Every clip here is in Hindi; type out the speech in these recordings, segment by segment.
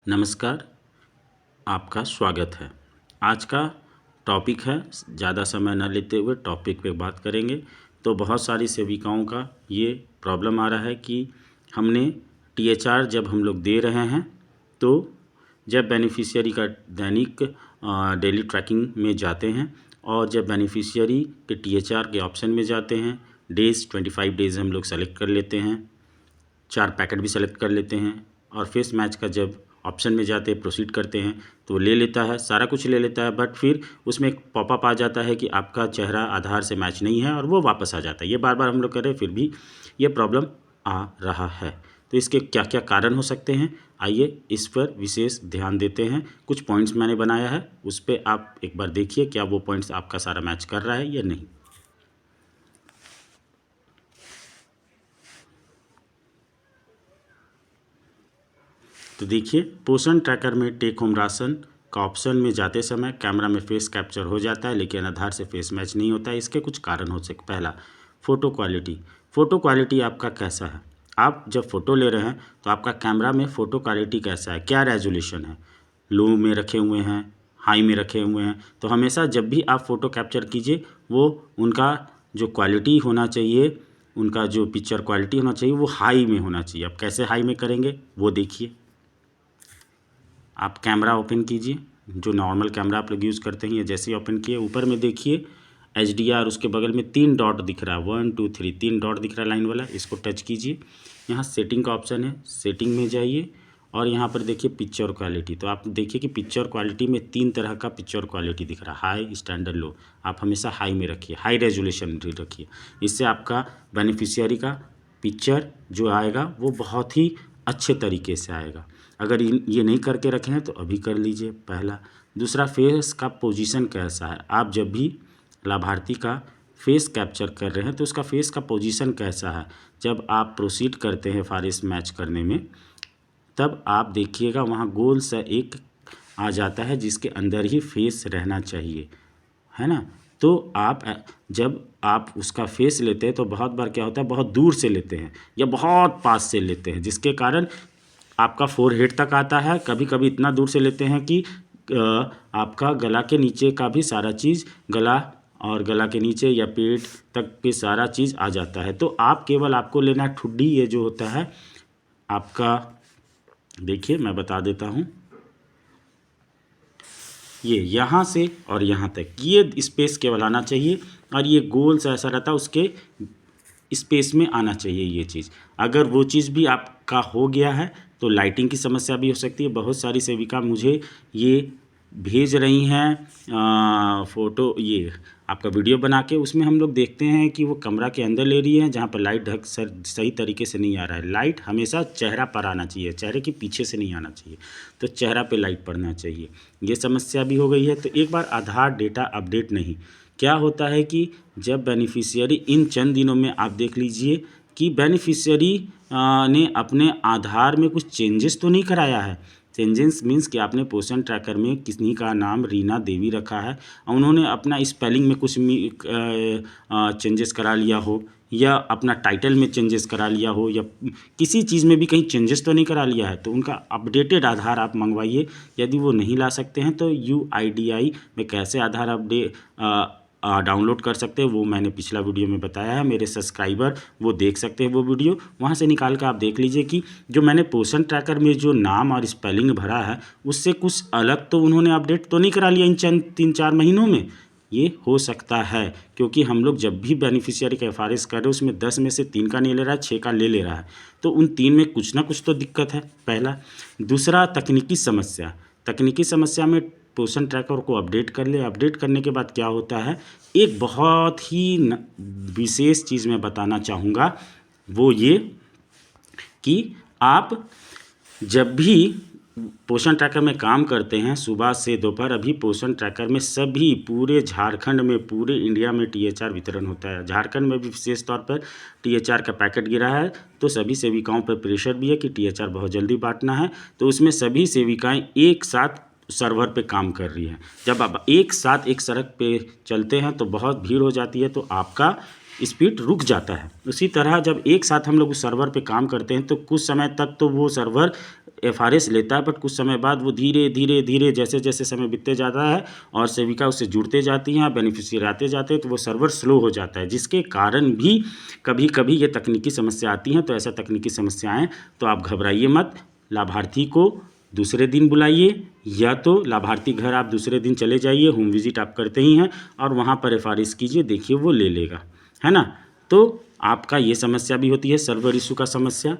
नमस्कार, आपका स्वागत है। आज का टॉपिक है, ज़्यादा समय न लेते हुए टॉपिक पे बात करेंगे। तो बहुत सारी सेविकाओं का ये प्रॉब्लम आ रहा है कि हमने टीएचआर जब हम लोग दे रहे हैं तो जब बेनिफिशियरी का दैनिक डेली ट्रैकिंग में जाते हैं और जब बेनिफिशियरी के टीएचआर के ऑप्शन में जाते हैं, डेज़ 25 डेज़ हम लोग सेलेक्ट कर लेते हैं, 4 पैकेट भी सेलेक्ट कर लेते हैं और फेस मैच का जब ऑप्शन में जाते हैं प्रोसीड करते हैं तो वो ले लेता है, सारा कुछ ले लेता है। बट फिर उसमें एक पॉपअप आ जाता है कि आपका चेहरा आधार से मैच नहीं है और वो वापस आ जाता है। ये बार बार हम लोग कर रहे हैं, फिर भी ये प्रॉब्लम आ रहा है। तो इसके क्या क्या कारण हो सकते हैं, आइए इस पर विशेष ध्यान देते हैं। कुछ पॉइंट्स मैंने बनाया है, उस पर आप एक बार देखिए क्या वो पॉइंट्स आपका सारा मैच कर रहा है या नहीं। तो देखिए, पोषण ट्रैकर में टेक होम राशन का ऑप्शन में जाते समय कैमरा में फेस कैप्चर हो जाता है लेकिन आधार से फेस मैच नहीं होता है। इसके कुछ कारण हो सकते। पहला, फ़ोटो क्वालिटी। फ़ोटो क्वालिटी आपका कैसा है, आप जब फ़ोटो ले रहे हैं तो आपका कैमरा में फ़ोटो क्वालिटी कैसा है, क्या रेजोल्यूशन है, लो में रखे हुए हैं, हाई में रखे हुए हैं। तो हमेशा जब भी आप फ़ोटो कैप्चर कीजिए वो उनका जो क्वालिटी होना चाहिए, उनका जो पिक्चर क्वालिटी होना चाहिए वो हाई में होना चाहिए। अब कैसे हाई में करेंगे वो देखिए। आप कैमरा ओपन कीजिए, जो नॉर्मल कैमरा आप लोग यूज़ करते हैं, ये जैसे ही ओपन किए ऊपर में देखिए HDR, उसके बगल में 3 डॉट दिख रहा है, 1 2 3 3 डॉट दिख रहा है लाइन वाला, इसको टच कीजिए। यहाँ सेटिंग का ऑप्शन है, सेटिंग में जाइए और यहाँ पर देखिए पिक्चर क्वालिटी। तो आप देखिए कि पिक्चर क्वालिटी में 3 तरह का पिक्चर क्वालिटी दिख रहा है, हाई, स्टैंडर्ड, लो। आप हमेशा हाई में रखिए, हाई रेजोल्यूशन रखिए। इससे आपका बेनिफिशियरी का पिक्चर जो आएगा वो बहुत ही अच्छे तरीके से आएगा। अगर ये नहीं करके रखे हैं तो अभी कर लीजिए, पहला। दूसरा, फेस का पोजीशन कैसा है। आप जब भी लाभार्थी का फेस कैप्चर कर रहे हैं तो उसका फेस का पोजीशन कैसा है। जब आप प्रोसीड करते हैं फारिस मैच करने में तब आप देखिएगा वहाँ गोल सा एक आ जाता है जिसके अंदर ही फेस रहना चाहिए, है ना। तो आप जब आप उसका फेस लेते हैं तो बहुत बार क्या होता है, बहुत दूर से लेते हैं या बहुत पास से लेते हैं, जिसके कारण आपका फोरहेड तक आता है। कभी कभी इतना दूर से लेते हैं कि आपका गला के नीचे का भी सारा चीज़, गला और गला के नीचे या पेट तक भी सारा चीज़ आ जाता है। तो आप केवल आपको लेना है ठुड्डी, ये जो होता है आपका, देखिए मैं बता देता हूँ, ये यहाँ से और यहाँ तक ये स्पेस केवल आना चाहिए और ये गोल सा ऐसा रहता है, उसके स्पेस में आना चाहिए ये चीज़। अगर वो चीज़ भी आपका हो गया है तो लाइटिंग की समस्या भी हो सकती है। बहुत सारी सेविका मुझे ये भेज रही हैं फ़ोटो, ये आपका वीडियो बना के, उसमें हम लोग देखते हैं कि वो कमरा के अंदर ले रही है जहाँ पर लाइट ढक सही तरीके से नहीं आ रहा है। लाइट हमेशा चेहरा पर आना चाहिए, चेहरे के पीछे से नहीं आना चाहिए, तो चेहरा पे लाइट पड़ना चाहिए। ये समस्या भी हो गई है। तो एक बार आधार डेटा अपडेट नहीं, क्या होता है कि जब बेनिफिशियरी इन चंद दिनों में आप देख लीजिए कि बेनिफिशियरी ने अपने आधार में कुछ चेंजेस तो नहीं कराया है। चेंजेस मीन्स कि आपने पोषण ट्रैकर में किसी का नाम रीना देवी रखा है और उन्होंने अपना स्पेलिंग में कुछ चेंजेस करा लिया हो या अपना टाइटल में चेंजेस करा लिया हो या किसी चीज़ में भी कहीं चेंजेस तो नहीं करा लिया है, तो उनका अपडेटेड आधार आप मंगवाइए। यदि वो नहीं ला सकते हैं तो UIDI में कैसे आधार अपडेट डाउनलोड कर सकते हैं वो मैंने पिछला वीडियो में बताया है। मेरे सब्सक्राइबर वो देख सकते हैं, वो वीडियो वहाँ से निकाल कर आप देख लीजिए कि जो मैंने पोषण ट्रैकर में जो नाम और स्पेलिंग भरा है उससे कुछ अलग तो उन्होंने अपडेट तो नहीं करा लिया इन चंद 3-4 महीनों में। ये हो सकता है क्योंकि हम लोग जब भी बेनिफिशियरी का FRS कर रहे हैं उसमें 10 में से 3 का नहीं ले रहा है, 6 का ले रहा है, तो उन 3 में कुछ ना कुछ तो दिक्कत है, पहला। दूसरा, तकनीकी समस्या। तकनीकी समस्या में पोषण ट्रैकर को अपडेट कर ले। अपडेट करने के बाद क्या होता है, एक बहुत ही विशेष चीज़ मैं बताना चाहूँगा, वो ये कि आप जब भी पोषण ट्रैकर में काम करते हैं सुबह से दोपहर, अभी पोषण ट्रैकर में सभी पूरे झारखंड में, पूरे इंडिया में THR वितरण होता है। झारखंड में भी विशेष तौर पर THR का पैकेट गिरा है तो सभी सेविकाओं पर प्रेशर भी है कि THR बहुत जल्दी बांटना है। तो उसमें सभी सेविकाएं एक साथ सर्वर पे काम कर रही हैं। जब आप एक साथ एक सड़क पे चलते हैं तो बहुत भीड़ हो जाती है, तो आपका स्पीड रुक जाता है। उसी तरह जब एक साथ हम लोग उस सर्वर पे काम करते हैं तो कुछ समय तक तो वो सर्वर FRS लेता है, बट कुछ समय बाद वो धीरे धीरे धीरे जैसे जैसे समय बीतते जाता है और सेविका उससे जुड़ते जाती हैं, बेनिफिशियरी आते जाते हैं, तो वो सर्वर स्लो हो जाता है, जिसके कारण भी कभी कभी ये तकनीकी समस्या आती हैं। तो ऐसा तकनीकी समस्याएं तो आप घबराइए मत, लाभार्थी को दूसरे दिन बुलाइए, या तो लाभार्थी घर आप दूसरे दिन चले जाइए, होम विजिट आप करते ही हैं, और वहाँ पर FRS कीजिए, देखिए वो ले लेगा, है ना। तो आपका ये समस्या भी होती है, सर्वर इशू का समस्या।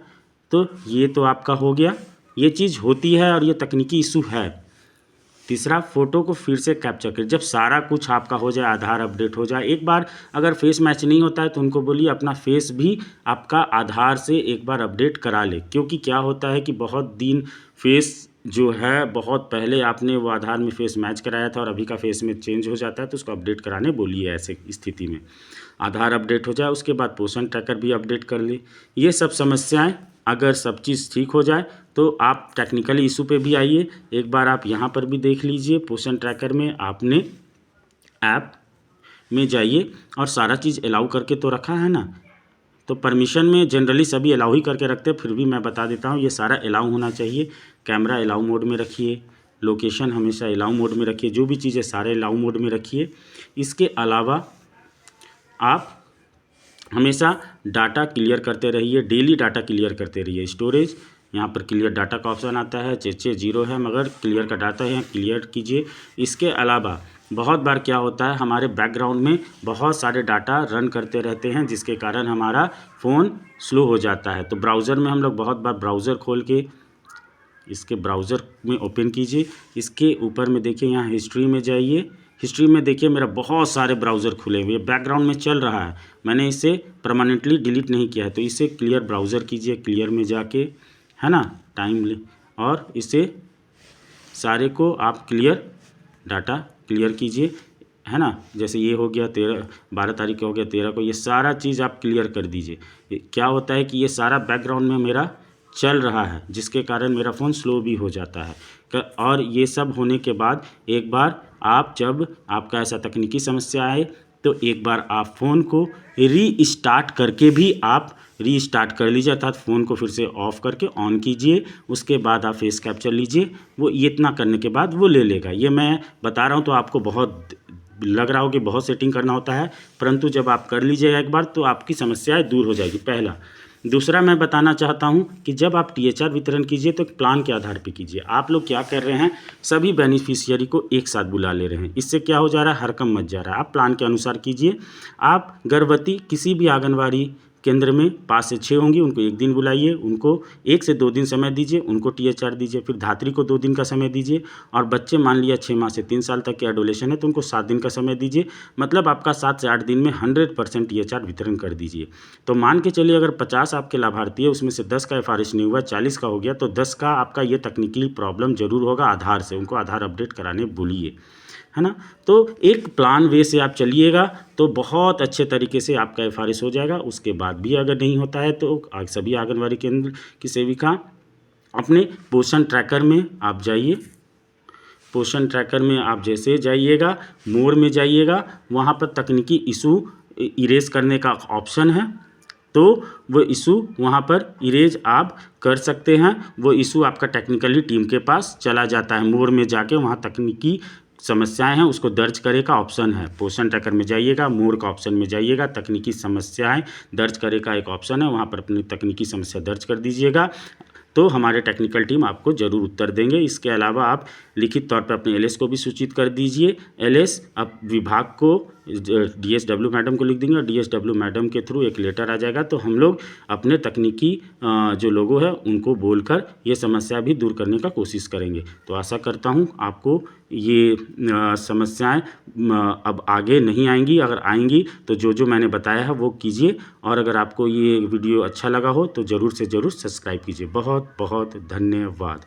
तो ये तो आपका हो गया, ये चीज़ होती है और ये तकनीकी इशू है। तीसरा, फ़ोटो को फिर से कैप्चर करें। जब सारा कुछ आपका हो जाए, आधार अपडेट हो जाए, एक बार अगर फेस मैच नहीं होता है तो उनको बोलिए अपना फेस भी आपका आधार से एक बार अपडेट करा ले, क्योंकि क्या होता है कि बहुत दिन फेस जो है बहुत पहले आपने वो आधार में फेस मैच कराया था और अभी का फेस में चेंज हो जाता है, तो उसको अपडेट कराने बोलिए। ऐसे स्थिति में आधार अपडेट हो जाए, उसके बाद पोषण ट्रैकर भी अपडेट कर ले। ये सब समस्याएं अगर सब चीज़ ठीक हो जाए तो आप टेक्निकली इशू पे भी आइए। एक बार आप यहाँ पर भी देख लीजिए, पोषण ट्रैकर में आपने ऐप में जाइए और सारा चीज़ अलाउ करके तो रखा है ना। तो परमिशन में जनरली सभी अलाउ ही करके रखते हैं, फिर भी मैं बता देता हूँ, ये सारा अलाउ होना चाहिए। कैमरा अलाउ मोड में रखिए, लोकेशन हमेशा अलाउ मोड में रखिए, जो भी चीज़ें सारे अलाउ मोड में रखिए। इसके अलावा आप हमेशा डाटा क्लियर करते रहिए, डेली डाटा क्लियर करते रहिए। स्टोरेज, यहाँ पर क्लियर डाटा का ऑप्शन आता है, 0 है, मगर क्लियर का डाटा है, क्लियर कीजिए। इसके अलावा बहुत बार क्या होता है, हमारे बैकग्राउंड में बहुत सारे डाटा रन करते रहते हैं, जिसके कारण हमारा फ़ोन स्लो हो जाता है। तो ब्राउज़र में हम लोग बहुत बार ब्राउज़र खोल के इसके ब्राउज़र में ओपन कीजिए। इसके ऊपर में देखिए, यहाँ हिस्ट्री में जाइए। हिस्ट्री में देखिए मेरा बहुत सारे ब्राउज़र खुले हुए बैकग्राउंड में चल रहा है, मैंने इसे परमानेंटली डिलीट नहीं किया है। तो इसे क्लियर ब्राउज़र कीजिए, क्लियर में जाके, है ना, टाइम ले, और इसे सारे को आप क्लियर डाटा क्लियर कीजिए, है ना। जैसे ये हो गया 12 तारीख को हो गया, 13 को, ये सारा चीज़ आप क्लियर कर दीजिए। क्या होता है कि ये सारा बैकग्राउंड में मेरा चल रहा है, जिसके कारण मेरा फ़ोन स्लो भी हो जाता है। और ये सब होने के बाद एक बार आप, जब आपका ऐसा तकनीकी समस्या आए, तो एक बार आप फ़ोन को रीस्टार्ट करके भी आप रीस्टार्ट कर लीजिए, अर्थात फ़ोन को फिर से ऑफ़ करके ऑन कीजिए। उसके बाद आप फेस कैप्चर लीजिए, वो ये इतना करने के बाद वो ले लेगा। ये मैं बता रहा हूँ तो आपको बहुत लग रहा हो कि बहुत सेटिंग करना होता है, परंतु जब आप कर लीजिएगा एक बार तो आपकी समस्याएं दूर हो जाएगी, पहला। दूसरा मैं बताना चाहता हूं कि जब आप THR वितरण कीजिए तो प्लान के आधार पे कीजिए। आप लोग क्या कर रहे हैं, सभी बेनिफिशियरी को एक साथ बुला ले रहे हैं, इससे क्या हो जा रहा है, हरकम मच जा रहा है। आप प्लान के अनुसार कीजिए। आप गर्भवती किसी भी आंगनवाड़ी केंद्र में 5 से 6 होंगी, उनको एक दिन बुलाइए, उनको 1 से 2 दिन समय दीजिए, उनको THR दीजिए। फिर धात्री को 2 दिन का समय दीजिए, और बच्चे मान लिया 6 माह से 3 साल तक के एडोलेशन है तो उनको 7 दिन का समय दीजिए। मतलब आपका 7 से 8 दिन में 100% THR वितरण कर दीजिए। तो मान के चलिए अगर 50 आपके लाभार्थी है, उसमें से 10 का FRS नहीं हुआ, 40 का हो गया, तो 10 का आपका ये तकनीकली प्रॉब्लम जरूर होगा आधार से, उनको आधार अपडेट कराने बोलिए, है ना। तो एक प्लान वे से आप चलिएगा तो बहुत अच्छे तरीके से आपका FRS हो जाएगा। उसके बाद भी अगर नहीं होता है तो सभी आंगनवाड़ी केंद्र की सेविका अपने पोषण ट्रैकर में आप जाइए। पोषण ट्रैकर में आप जैसे जाइएगा, मोड में जाइएगा, वहाँ पर तकनीकी इशू इरेज करने का ऑप्शन है, तो वो इशू वहाँ पर इरेज आप कर सकते हैं। वो इशू आपका टेक्निकली टीम के पास चला जाता है। मोड में जाके वहाँ तकनीकी समस्याएं हैं उसको दर्ज करे का ऑप्शन है। पोषण ट्रैकर में जाइएगा, मोड का ऑप्शन में जाइएगा, तकनीकी समस्याएं दर्ज करे का एक ऑप्शन है, वहाँ पर अपनी तकनीकी समस्या दर्ज कर दीजिएगा, तो हमारे टेक्निकल टीम आपको ज़रूर उत्तर देंगे। इसके अलावा आप लिखित तौर पर अपने LS को भी सूचित कर दीजिए। LS आप विभाग को DSW मैडम को लिख देंगे, और DSW मैडम के थ्रू एक लेटर आ जाएगा, तो हम लोग अपने तकनीकी जो लोगों हैं उनको बोलकर ये समस्या भी दूर करने का कोशिश करेंगे। तो आशा करता हूँ आपको ये समस्याएं अब आगे नहीं आएंगी। अगर आएंगी तो जो मैंने बताया है वो कीजिए, और अगर आपको ये वीडियो अच्छा लगा हो तो ज़रूर से ज़रूर सब्सक्राइब कीजिए। बहुत बहुत धन्यवाद।